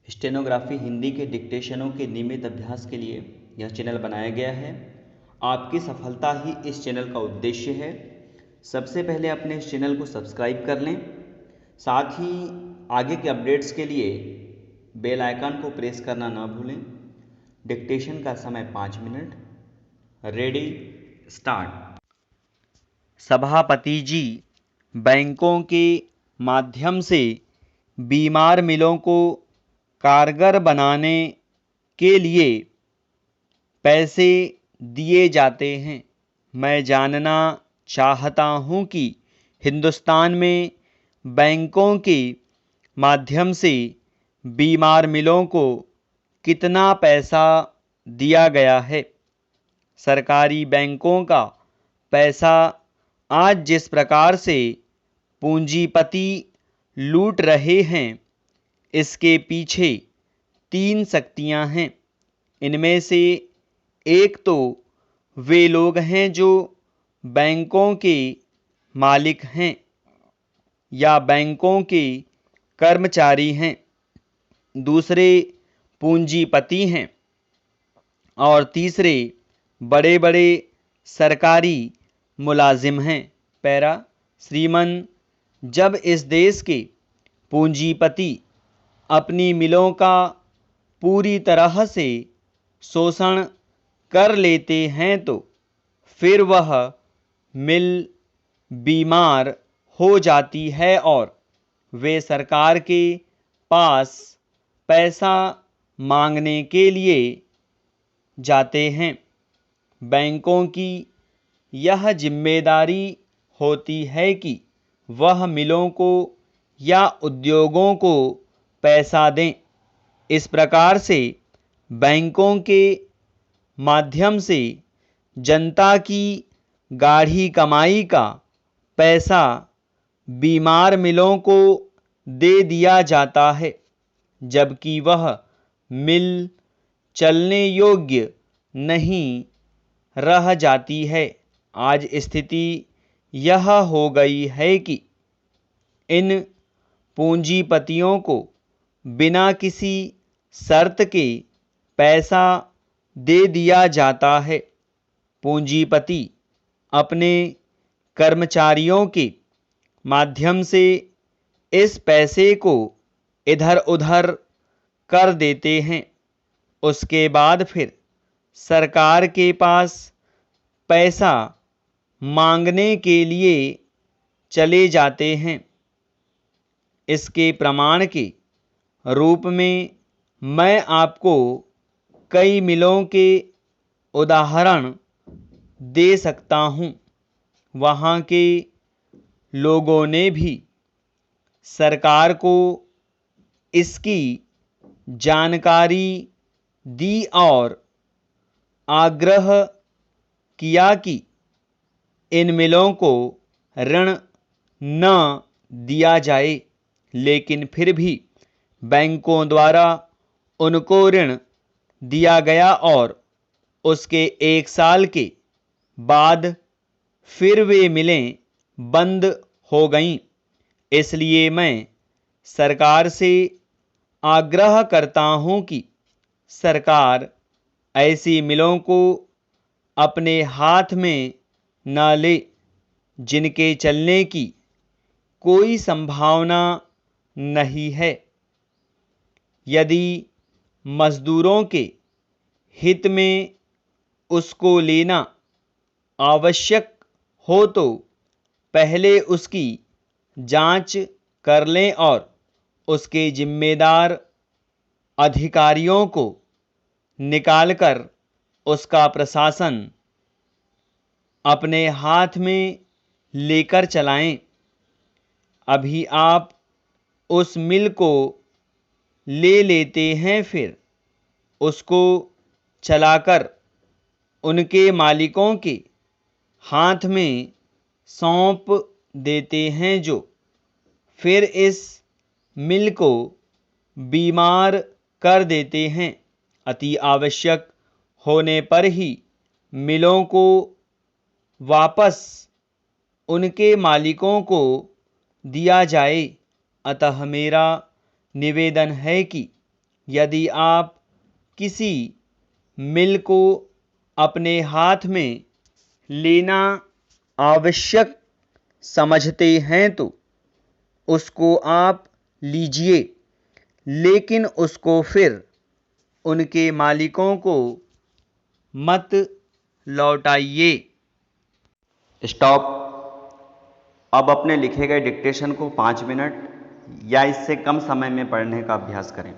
Stenography Hindi के डिक्टेशनों के नियमित अभ्यास के लिए यह चैनल बनाया गया है। आपकी सफलता ही इस चैनल का उद्देश्य है। सबसे पहले अपने इस चैनल को सब्सक्राइब कर लें, साथ ही आगे के अपडेट्स के लिए बेल आइकन को प्रेस करना ना भूलें। डिक्टेशन का समय 5 मिनट। Ready, start. सभापति जी, बैंकों के माध्यम से बीमार मिलों को कारगर बनाने के लिए पैसे दिए जाते हैं। मैं जानना चाहता हूँ कि हिंदुस्तान में बैंकों के माध्यम से बीमार मिलों को कितना पैसा दिया गया है। सरकारी बैंकों का पैसा आज जिस प्रकार से पूंजीपति लूट रहे हैं, इसके पीछे 3 शक्तियां हैं। इनमें से एक तो वे लोग हैं जो बैंकों के मालिक हैं या बैंकों के कर्मचारी हैं, दूसरे पूंजीपति हैं और तीसरे बड़े बड़े सरकारी मुलाजिम हैं। पैरा, श्रीमान, जब इस देश के पूंजीपति अपनी मिलों का पूरी तरह से शोषण कर लेते हैं तो फिर वह मिल बीमार हो जाती है और वे सरकार के पास पैसा मांगने के लिए जाते हैं। बैंकों की यह जिम्मेदारी होती है कि वह मिलों को या उद्योगों को पैसा दें। इस प्रकार से बैंकों के माध्यम से जनता की गाढ़ी कमाई का पैसा बीमार मिलों को दे दिया जाता है, जबकि वह मिल चलने योग्य नहीं रह जाती है। आज स्थिति यह हो गई है कि इन पूंजीपतियों को बिना किसी शर्त के पैसा दे दिया जाता है। पूंजीपति अपने कर्मचारियों के माध्यम से इस पैसे को इधर उधर कर देते हैं। उसके बाद फिर सरकार के पास पैसा मांगने के लिए चले जाते हैं। इसके प्रमाण के रूप में मैं आपको कई मिलों के उदाहरण दे सकता हूँ। वहाँ के लोगों ने भी सरकार को इसकी जानकारी दी और आग्रह किया कि इन मिलों को ऋण न दिया जाए, लेकिन फिर भी बैंकों द्वारा उनको ऋण दिया गया और उसके 1 साल के बाद फिर वे मिलें बंद हो गईं। इसलिए मैं सरकार से आग्रह करता हूं कि सरकार ऐसी मिलों को अपने हाथ में न ले जिनके चलने की कोई संभावना नहीं है। यदि मजदूरों के हित में उसको लेना आवश्यक हो तो पहले उसकी जांच कर लें और उसके जिम्मेदार अधिकारियों को निकालकर उसका प्रशासन अपने हाथ में लेकर चलाएं। अभी आप उस मिल को ले लेते हैं, फिर उसको चलाकर उनके मालिकों के हाथ में सौंप देते हैं, जो फिर इस मिल को बीमार कर देते हैं। अति आवश्यक होने पर ही मिलों को वापस उनके मालिकों को दिया जाए। अतः मेरा निवेदन है कि यदि आप किसी मिल को अपने हाथ में लेना आवश्यक समझते हैं तो उसको आप लीजिए, लेकिन उसको फिर उनके मालिकों को मत लौटाइए। स्टॉप। अब अपने लिखे गए डिक्टेशन को 5 मिनट या इससे कम समय में पढ़ने का अभ्यास करें।